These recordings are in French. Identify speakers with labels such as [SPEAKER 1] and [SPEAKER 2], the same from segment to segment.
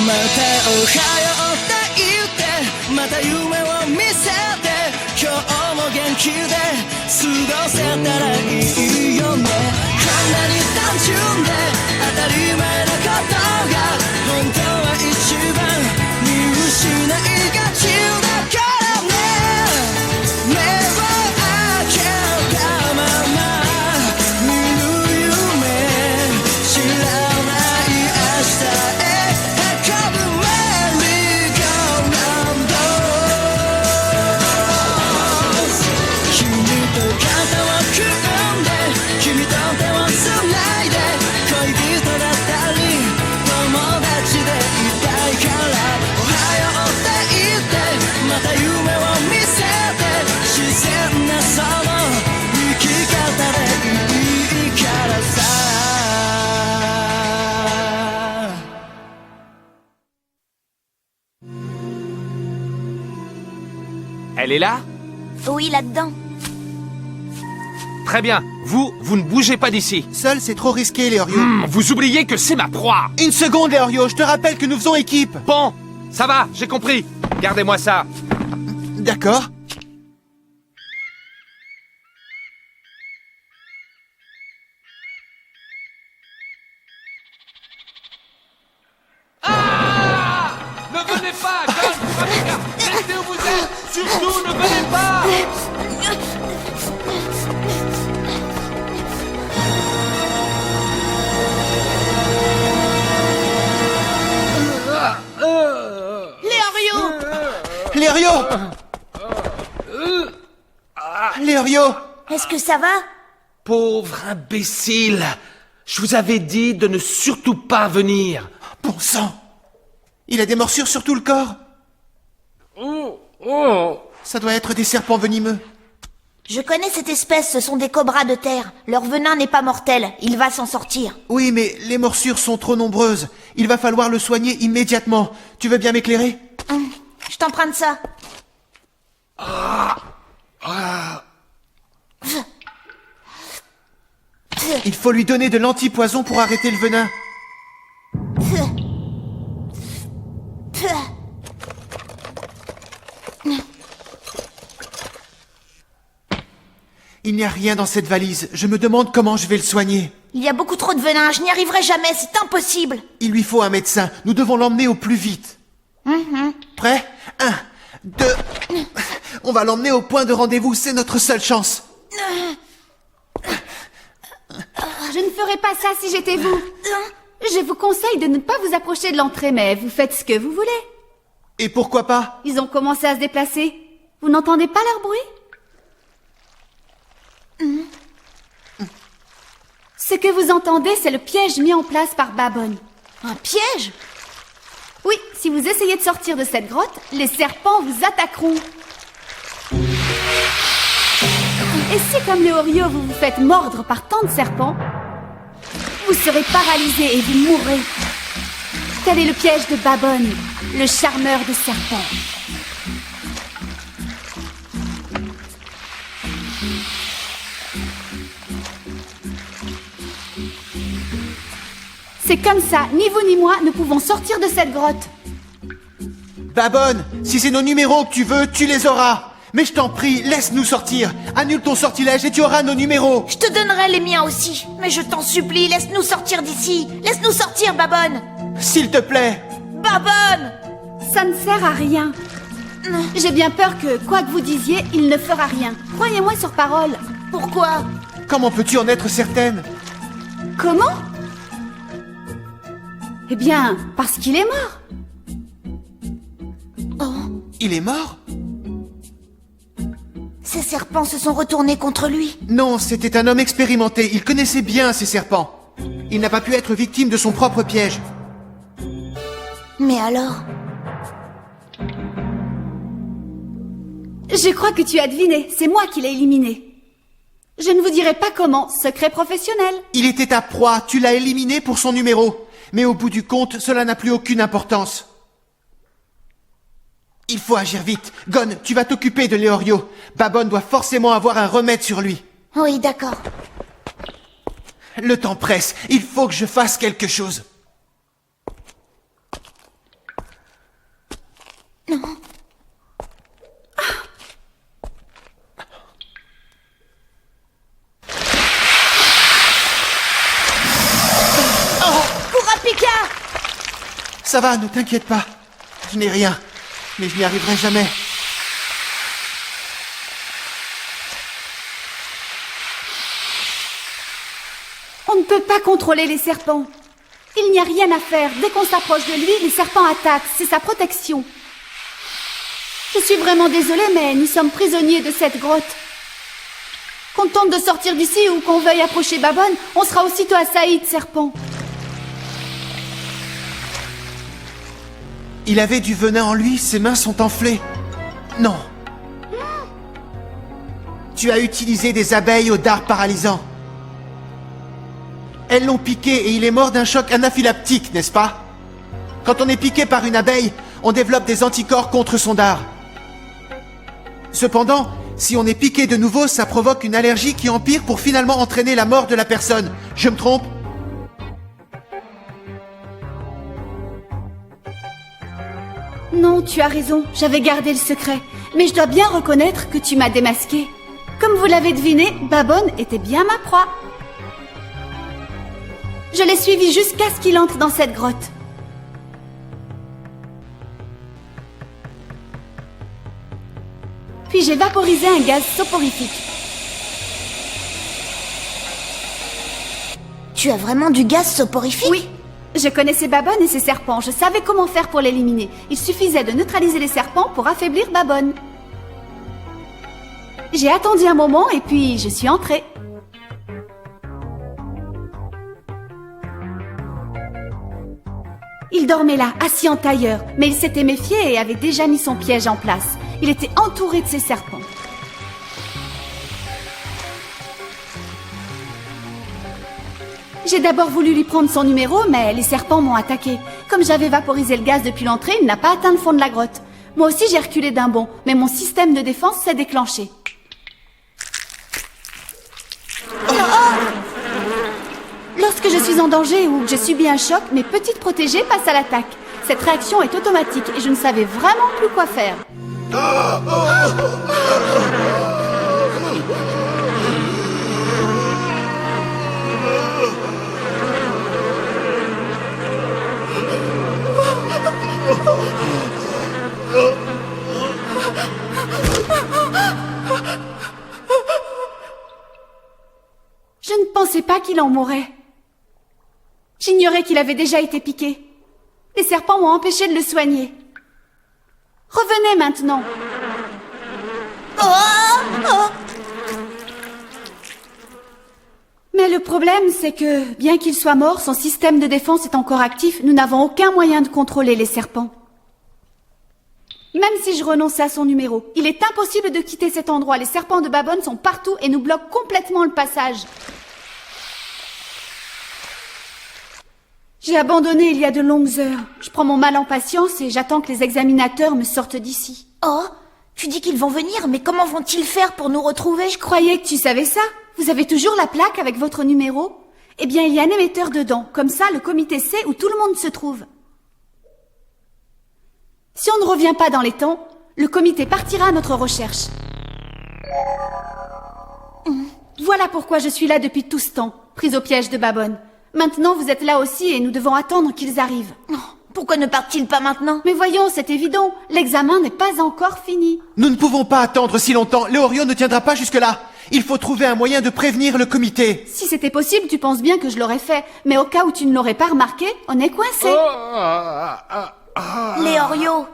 [SPEAKER 1] またおはようって言ってまた夢を見せて今日も元気で過ごせたらいいよねこんなに単純で当たり前なことが本当は一番見失いがちだからね目を開けたまま見ぬ夢知らない明日へ運ぶメリーゴーラウンド君と肩を組んで君と手をつないで恋人だったり友達でいたいからおはようって言ってまた夢を見せて自然なその生き方でいいからさ
[SPEAKER 2] Elle est là?
[SPEAKER 3] Oui, là-dedans.
[SPEAKER 2] Très bien. Vous ne bougez pas d'ici.
[SPEAKER 4] Seul, c'est trop risqué, Leorio.
[SPEAKER 2] Vous oubliez que c'est ma proie.
[SPEAKER 4] Une seconde, Leorio, je te rappelle que nous faisons équipe.
[SPEAKER 2] Bon, ça va, j'ai compris. Gardez-moi ça.
[SPEAKER 4] D'accord.
[SPEAKER 2] Ne venez pas, Gon, Rebecca. Restez où vous êtes. Surtout, ne venez pas.
[SPEAKER 4] Leorio Leorio
[SPEAKER 3] Est-ce que ça va?
[SPEAKER 2] Pauvre imbécile. Je vous avais dit de ne surtout pas venir.
[SPEAKER 4] Bon sang. Il a des morsures sur tout le corps. Ça doit être des serpents venimeux.
[SPEAKER 3] Je connais cette espèce, ce sont des cobras de terre. Leur venin n'est pas mortel, il va s'en sortir.
[SPEAKER 4] Oui, mais les morsures sont trop nombreuses. Il va falloir le soigner immédiatement. Tu veux bien m'éclairer?
[SPEAKER 3] Je t'emprunte ça.
[SPEAKER 4] Il faut lui donner de l'antipoison pour arrêter le venin. Il n'y a rien dans cette valise. Je me demande comment je vais le soigner.
[SPEAKER 3] Il y a beaucoup trop de venin, je n'y arriverai jamais, c'est impossible.
[SPEAKER 4] Il lui faut un médecin. Nous devons l'emmener au plus vite. Prêt? 1, 2... On va l'emmener au point de rendez-vous, c'est notre seule chance.
[SPEAKER 5] Je ne ferais pas ça si j'étais vous. Je vous conseille de ne pas vous approcher de l'entrée, mais vous faites ce que vous voulez.
[SPEAKER 4] Et pourquoi pas?
[SPEAKER 5] Ils ont commencé à se déplacer. Vous n'entendez pas leur bruit? Ce que vous entendez, c'est le piège mis en place par Babon.
[SPEAKER 3] Un piège?
[SPEAKER 5] Oui, si vous essayez de sortir de cette grotte, les serpents vous attaqueront. Et si, comme le Orio, vous vous faites mordre par tant de serpents, vous serez paralysé et vous mourrez. Tel est le piège de Babon, le charmeur des serpents. C'est comme ça, ni vous ni moi ne pouvons sortir de cette grotte.
[SPEAKER 4] Babon, si c'est nos numéros que tu veux, tu les auras. Mais je t'en prie, laisse-nous sortir. Annule ton sortilège et tu auras nos numéros.
[SPEAKER 3] Je te donnerai les miens aussi. Mais je t'en supplie, laisse-nous sortir d'ici. Laisse-nous sortir, Babon.
[SPEAKER 4] S'il te plaît.
[SPEAKER 3] Babon!
[SPEAKER 5] Ça ne sert à rien. J'ai bien peur que, quoi que vous disiez, il ne fera rien. Croyez-moi sur parole.
[SPEAKER 3] Pourquoi?
[SPEAKER 4] Comment peux-tu en être certaine?
[SPEAKER 5] Comment? Eh bien, parce qu'il est mort.
[SPEAKER 3] Oh,
[SPEAKER 4] Il est mort?
[SPEAKER 3] ces serpents se sont retournés contre lui.
[SPEAKER 4] Non, c'était un homme expérimenté. Il connaissait bien ces serpents. Il n'a pas pu être victime de son propre piège.
[SPEAKER 3] Mais alors?
[SPEAKER 5] Je crois que tu as deviné. C'est moi qui l'ai éliminé. Je ne vous dirai pas comment. Secret professionnel.
[SPEAKER 4] Il était ta proie. Tu l'as éliminé pour son numéro. Mais au bout du compte, cela n'a plus aucune importance. Il faut agir vite. Gon, tu vas t'occuper de Leorio. Babon doit forcément avoir un remède sur lui.
[SPEAKER 3] Oui, d'accord.
[SPEAKER 4] Le temps presse. Il faut que je fasse quelque chose.
[SPEAKER 3] Kurapika!
[SPEAKER 4] Ça va, ne t'inquiète pas. Je n'ai rien, mais je n'y arriverai jamais.
[SPEAKER 5] On ne peut pas contrôler les serpents. Il n'y a rien à faire. Dès qu'on s'approche de lui, les serpents attaquent. C'est sa protection. Je suis vraiment désolée, mais nous sommes prisonniers de cette grotte. Qu'on tente de sortir d'ici ou qu'on veuille approcher Babon, on sera aussitôt assaillis de serpents.
[SPEAKER 4] Il avait du venin en lui, ses mains sont enflées. Non. Tu as utilisé des abeilles au dard paralysant. Elles l'ont piqué et il est mort d'un choc anaphylactique, n'est-ce pas? Quand on est piqué par une abeille, on développe des anticorps contre son dard. Cependant, si on est piqué de nouveau, ça provoque une allergie qui empire pour finalement entraîner la mort de la personne. Je me trompe?
[SPEAKER 5] Non, tu as raison, j'avais gardé le secret. Mais je dois bien reconnaître que tu m'as démasqué. Comme vous l'avez deviné, Babon était bien ma proie. Je l'ai suivi jusqu'à ce qu'il entre dans cette grotte. Puis j'ai vaporisé un gaz soporifique.
[SPEAKER 3] Tu as vraiment du gaz soporifique?
[SPEAKER 5] Oui, je connaissais Babon et ses serpents. Je savais comment faire pour l'éliminer. Il suffisait de neutraliser les serpents pour affaiblir Babon. J'ai attendu un moment et puis je suis entrée. Il dormait là, assis en tailleur, mais il s'était méfié et avait déjà mis son piège en place. Il était entouré de ses serpents. J'ai d'abord voulu lui prendre son numéro, mais les serpents m'ont attaqué. Comme j'avais vaporisé le gaz depuis l'entrée, il n'a pas atteint le fond de la grotte. Moi aussi j'ai reculé d'un bond, mais mon système de défense s'est déclenché. Lorsque je suis en danger ou que je subis un choc, mes petites protégées passent à l'attaque. Cette réaction est automatique et je ne savais vraiment plus quoi faire. Je ne pensais pas qu'il en mourrait. J'ignorais qu'il avait déjà été piqué. Les serpents m'ont empêché de le soigner. Revenez maintenant. Mais le problème, c'est que, bien qu'il soit mort, son système de défense est encore actif. Nous n'avons aucun moyen de contrôler les serpents. Même si je renonçais à son numéro, il est impossible de quitter cet endroit. Les serpents de Babon sont partout et nous bloquent complètement le passage. J'ai abandonné il y a de longues heures. Je prends mon mal en patience et j'attends que les examinateurs me sortent d'ici.
[SPEAKER 3] Oh, tu dis qu'ils vont venir, mais comment vont-ils faire pour nous retrouver?
[SPEAKER 5] Je croyais que tu savais ça. Vous avez toujours la plaque avec votre numéro? Eh bien, il y a un émetteur dedans. Comme ça, le comité sait où tout le monde se trouve. Si on ne revient pas dans les temps, le comité partira à notre recherche. Voilà pourquoi je suis là depuis tout ce temps, prise au piège de Babon. Maintenant, vous êtes là aussi et nous devons attendre qu'ils arrivent.
[SPEAKER 3] Pourquoi ne partent-ils pas maintenant?
[SPEAKER 5] Mais voyons, c'est évident, l'examen n'est pas encore fini.
[SPEAKER 4] Nous ne pouvons pas attendre si longtemps. Léorio ne tiendra pas jusque-là. Il faut trouver un moyen de prévenir le comité.
[SPEAKER 5] Si c'était possible, tu penses bien que je l'aurais fait. Mais au cas où tu ne l'aurais pas remarqué, on est coincé.
[SPEAKER 3] Léorio!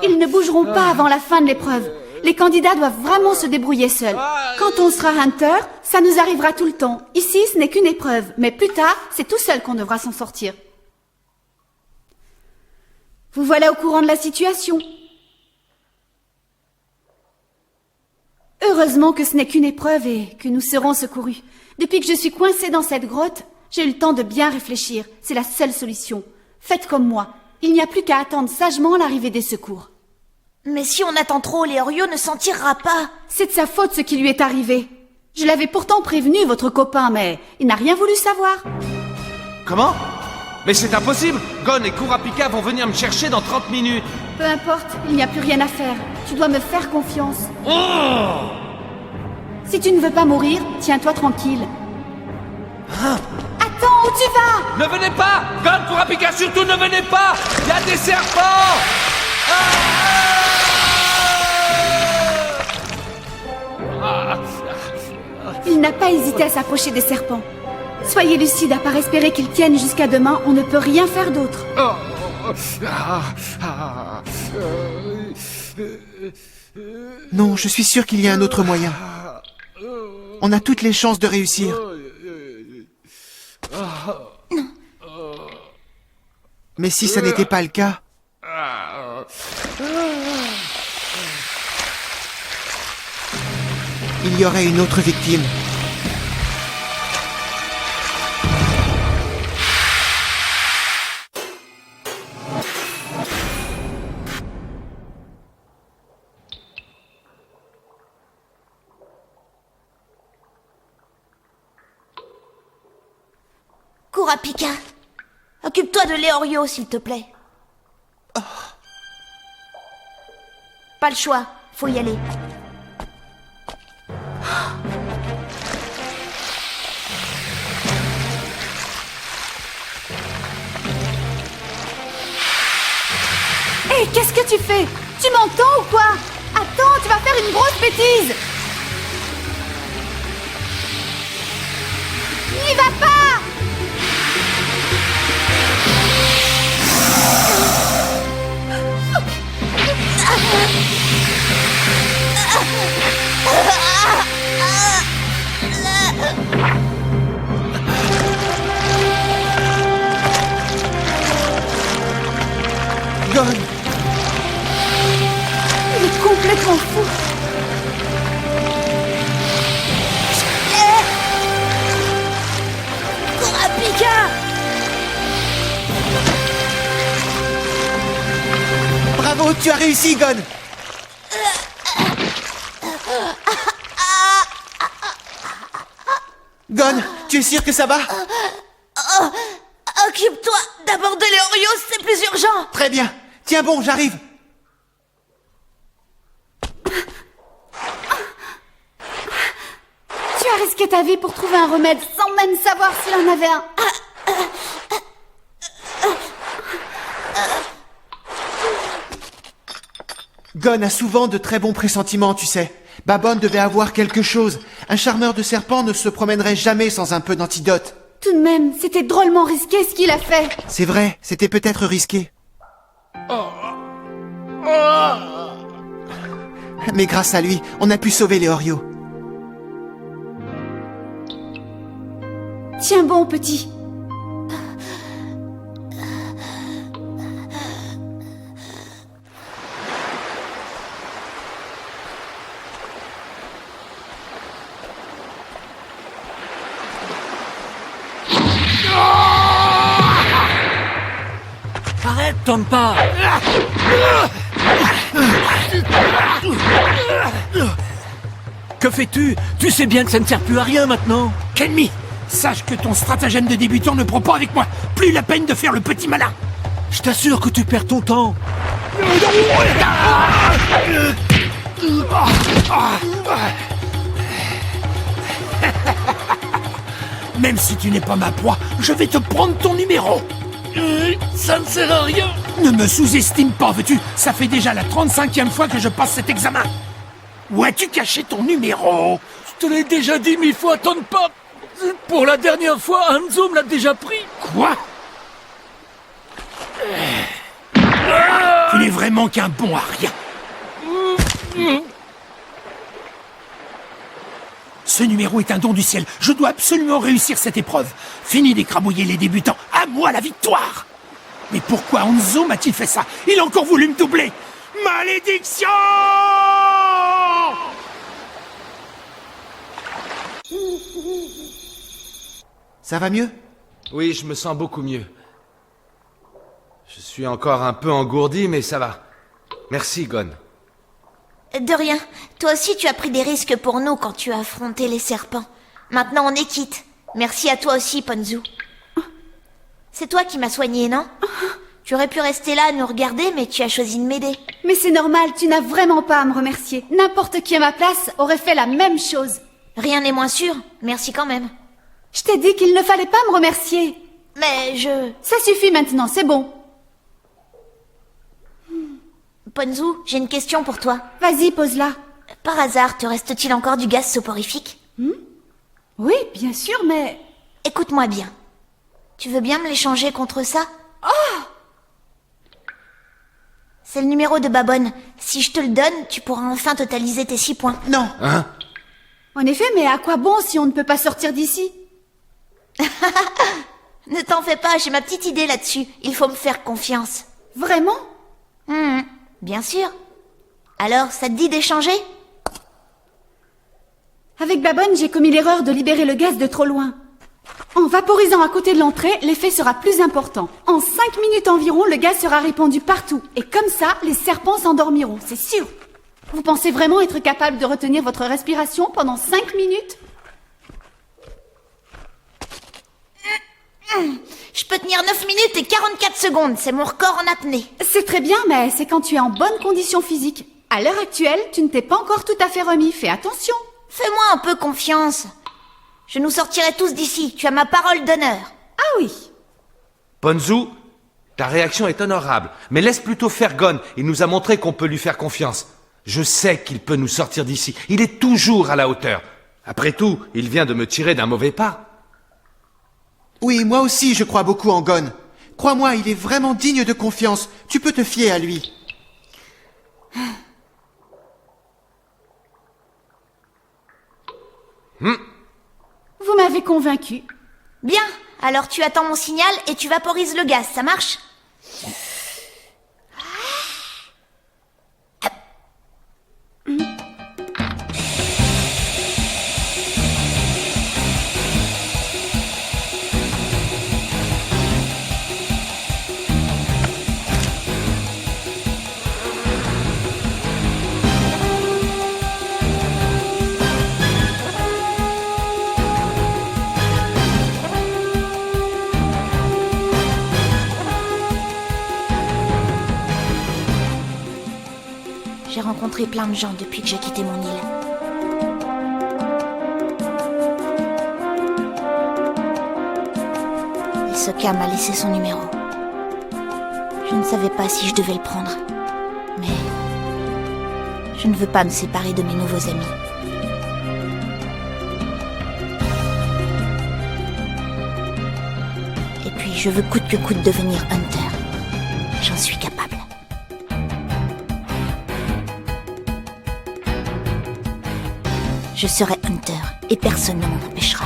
[SPEAKER 5] Ils ne bougeront pas avant la fin de l'épreuve. Les candidats doivent vraiment se débrouiller seuls. Quand on sera Hunter, ça nous arrivera tout le temps. Ici, ce n'est qu'une épreuve, mais plus tard, c'est tout seul qu'on devra s'en sortir. Vous voilà au courant de la situation. Heureusement que ce n'est qu'une épreuve et que nous serons secourus. Depuis que je suis coincée dans cette grotte, j'ai eu le temps de bien réfléchir. C'est la seule solution. Faites comme moi. Il n'y a plus qu'à attendre sagement l'arrivée des secours.
[SPEAKER 3] Mais si on attend trop, Léorio ne s'en tirera pas.
[SPEAKER 5] C'est de sa faute ce qui lui est arrivé. Je l'avais pourtant prévenu, votre copain, mais il n'a rien voulu savoir.
[SPEAKER 2] Comment? Mais c'est impossible! Gon et Kurapika vont venir me chercher dans 30 minutes!
[SPEAKER 5] Peu importe, il n'y a plus rien à faire. Tu dois me faire confiance.
[SPEAKER 2] Oh!
[SPEAKER 5] Si tu ne veux pas mourir, tiens-toi tranquille. Attends, où tu vas?
[SPEAKER 2] Ne venez pas! Gon, Kurapika, surtout ne venez pas! Il y a des serpents!
[SPEAKER 5] Il n'a pas hésité à s'approcher des serpents. Soyez lucide, à part espérer qu'ils tiennent jusqu'à demain, on ne peut rien faire d'autre.
[SPEAKER 4] Non, je suis sûr qu'il y a un autre moyen. On a toutes les chances de réussir. Mais si ça n'était pas le cas... il y aurait une autre victime.
[SPEAKER 3] Kurapika, occupe-toi de Leorio, s'il te plaît. Pas le choix, faut y aller.
[SPEAKER 5] Hé, qu'est-ce que tu fais? Tu m'entends ou quoi? Attends, tu vas faire une grosse bêtise! N'y va pas!
[SPEAKER 4] Gon!
[SPEAKER 5] Il est complètement fou!
[SPEAKER 3] Kurapika!
[SPEAKER 4] Bravo, tu as réussi, Gon! Gon, tu es sûr que ça va?
[SPEAKER 3] Occupe-toi d'abord de Leorio, c'est plus urgent.
[SPEAKER 4] Très bien. Tiens bon, j'arrive.
[SPEAKER 5] Tu as risqué ta vie pour trouver un remède sans même savoir s'il en avait un.
[SPEAKER 4] Gon a souvent de très bons pressentiments, tu sais. Babon devait avoir quelque chose. Un charmeur de serpents ne se promènerait jamais sans un peu d'antidote.
[SPEAKER 5] Tout de même, c'était drôlement risqué ce qu'il a fait.
[SPEAKER 4] C'est vrai, c'était peut-être risqué. Mais grâce à lui, on a pu sauver Leorio.
[SPEAKER 5] Tiens bon, petit.
[SPEAKER 6] Arrête, Tonpa! Que fais-tu? Tu sais bien que ça ne sert plus à rien maintenant.
[SPEAKER 7] Kenmi, sache que ton stratagème de débutant ne prend pas avec moi. Plus la peine de faire le petit malin.
[SPEAKER 6] Je t'assure que tu perds ton temps.
[SPEAKER 7] Même si tu n'es pas ma proie, je vais te prendre ton numéro.
[SPEAKER 6] Ça ne sert à rien.
[SPEAKER 7] Ne me sous-estime pas, veux-tu? Ça fait déjà la 35e fois que je passe cet examen. Où as-tu caché ton numéro?
[SPEAKER 6] Je te l'ai déjà dit 1000 fois, Tonpa. Pour la dernière fois, Hanzo me l'a déjà pris.
[SPEAKER 7] Quoi? Tu n'es vraiment qu'un bon à rien. Ce numéro est un don du ciel. Je dois absolument réussir cette épreuve. Fini d'écrabouiller les débutants. À moi la victoire. Mais pourquoi Hanzo m'a-t-il fait ça? Il a encore voulu me doubler. Malédiction!
[SPEAKER 4] Ça va mieux?
[SPEAKER 2] Oui, je me sens beaucoup mieux. Je suis encore un peu engourdi, mais ça va. Merci, Gon.
[SPEAKER 3] De rien. Toi aussi, tu as pris des risques pour nous quand tu as affronté les serpents. Maintenant, on est quitte. Merci à toi aussi, Ponzu. C'est toi qui m'as soigné, non? Tu aurais pu rester là à nous regarder, mais tu as choisi de m'aider.
[SPEAKER 5] Mais c'est normal, tu n'as vraiment pas à me remercier. N'importe qui à ma place aurait fait la même chose.
[SPEAKER 3] Rien n'est moins sûr. Merci quand même.
[SPEAKER 5] Je t'ai dit qu'il ne fallait pas me remercier.
[SPEAKER 3] Mais
[SPEAKER 5] Ça suffit maintenant, c'est bon.
[SPEAKER 3] Ponzu, j'ai une question pour toi.
[SPEAKER 5] Vas-y, pose-la.
[SPEAKER 3] Par hasard, te reste-t-il encore du gaz soporifique?
[SPEAKER 5] Oui, bien sûr, mais...
[SPEAKER 3] Écoute-moi bien. Tu veux bien me l'échanger contre ça? Oh! C'est le numéro de Babonne. Si je te le donne, tu pourras enfin totaliser tes 6 points.
[SPEAKER 4] Non.
[SPEAKER 2] Hein?
[SPEAKER 5] En effet, mais à quoi bon si on ne peut pas sortir d'ici?
[SPEAKER 3] Ne t'en fais pas, j'ai ma petite idée là-dessus. Il faut me faire confiance.
[SPEAKER 5] Vraiment?
[SPEAKER 3] Bien sûr. Alors, ça te dit d'échanger?
[SPEAKER 5] Avec Babonne, j'ai commis l'erreur de libérer le gaz de trop loin. En vaporisant à côté de l'entrée, l'effet sera plus important. En 5 minutes environ, le gaz sera répandu partout. Et comme ça, les serpents s'endormiront, c'est sûr. Vous pensez vraiment être capable de retenir votre respiration pendant 5 minutes?
[SPEAKER 3] Je peux tenir 9 minutes et 44 secondes. C'est mon record en apnée.
[SPEAKER 5] C'est très bien, mais c'est quand tu es en bonne condition physique. À l'heure actuelle, tu ne t'es pas encore tout à fait remis. Fais attention.
[SPEAKER 3] Fais-moi un peu confiance. Je nous sortirai tous d'ici. Tu as ma parole d'honneur.
[SPEAKER 5] Ah oui.
[SPEAKER 2] Ponzu, ta réaction est honorable, mais laisse plutôt faire Gon. Il nous a montré qu'on peut lui faire confiance. Je sais qu'il peut nous sortir d'ici. Il est toujours à la hauteur. Après tout, il vient de me tirer d'un mauvais pas.
[SPEAKER 4] Oui, moi aussi, je crois beaucoup en Gon. Crois-moi, il est vraiment digne de confiance. Tu peux te fier à lui.
[SPEAKER 5] Vous m'avez convaincu.
[SPEAKER 3] Bien. Alors tu attends mon signal et tu vaporises le gaz. Ça marche? J'ai rencontré plein de gens depuis que j'ai quitté mon île. Et Sokka m'a laissé son numéro. Je ne savais pas si je devais le prendre. Mais je ne veux pas me séparer de mes nouveaux amis. Et puis je veux coûte que coûte devenir Hunter. J'en suis capable. Je serai Hunter et personne ne m'en empêchera.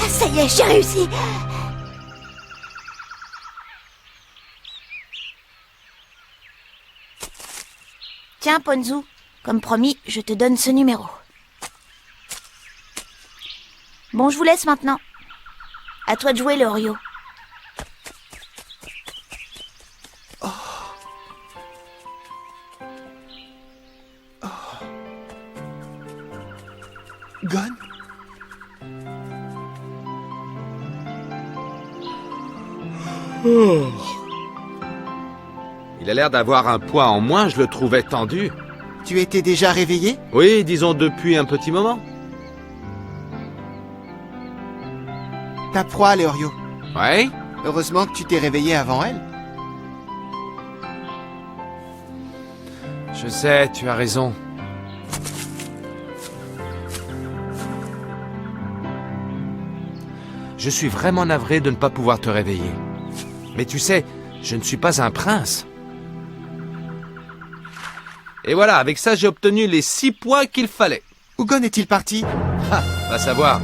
[SPEAKER 3] Ça y est, j'ai réussi. Tiens, Ponzu. Comme promis, je te donne ce numéro. Bon, je vous laisse maintenant. À toi de jouer, le Oreo.
[SPEAKER 4] Gon?
[SPEAKER 2] Il a l'air d'avoir un poids en moins, je le trouvais tendu.
[SPEAKER 4] Tu étais déjà réveillé?
[SPEAKER 2] Oui, disons depuis un petit moment.
[SPEAKER 4] Ta proie, Léorio.
[SPEAKER 2] Ouais?
[SPEAKER 4] Heureusement que tu t'es réveillé avant elle.
[SPEAKER 2] Je sais, tu as raison. Je suis vraiment navré de ne pas pouvoir te réveiller. Mais tu sais, je ne suis pas un prince. Et voilà, avec ça, j'ai obtenu les 6 points qu'il fallait.
[SPEAKER 4] Où Gon est-il parti?
[SPEAKER 2] Ah, va savoir.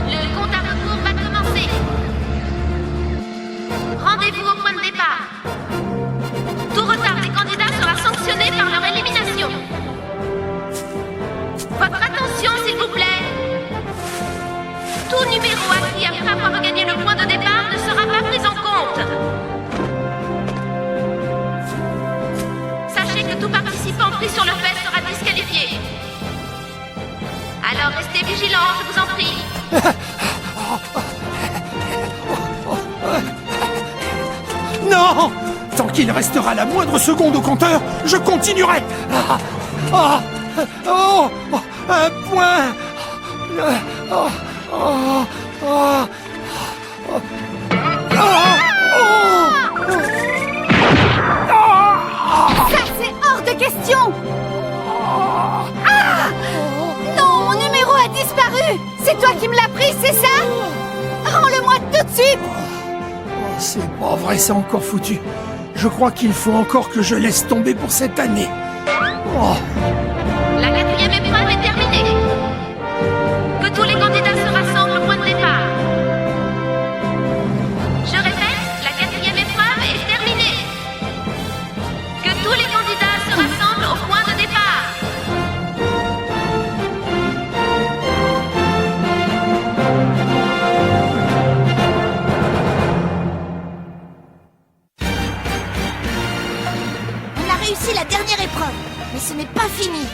[SPEAKER 8] Le compte à rebours va commencer. Rendez-vous au point de départ. Tout retard des candidats sera sanctionné par leur élimination. Votre attention, s'il vous plaît. Tout numéro acquis après avoir regagné le point de départ ne sera pas pris en compte. pris sur le fait sera disqualifié. Alors restez vigilants, je vous en prie.
[SPEAKER 7] Non! Tant qu'il restera la moindre seconde au compteur, je continuerai! Un point!
[SPEAKER 5] Ça, c'est hors de question! Ah! Non, mon numéro a disparu! C'est toi qui me l'as pris, c'est ça? Rends-le-moi tout de suite!
[SPEAKER 7] C'est pas vrai, c'est encore foutu. Je crois qu'il faut encore que je laisse tomber pour cette année.
[SPEAKER 8] La 4e épreuve est terminée. Que tous les candidats se rassemblent au point de départ. Je répète, la 4e épreuve est terminée. Que tous les candidats se rassemblent au point de départ.
[SPEAKER 3] On a réussi la dernière épreuve, mais ce n'est pas fini.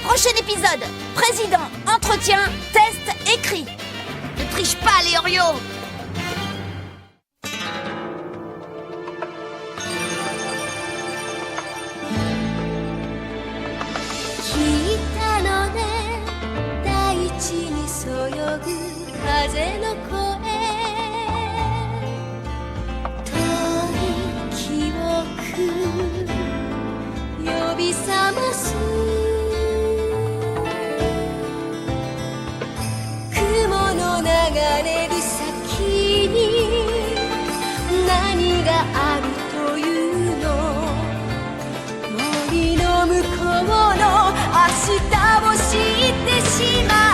[SPEAKER 3] Prochain épisode, président, entretien, test, écrit. Ne triche pas, Léorio.
[SPEAKER 1] Ashita を知ってしまう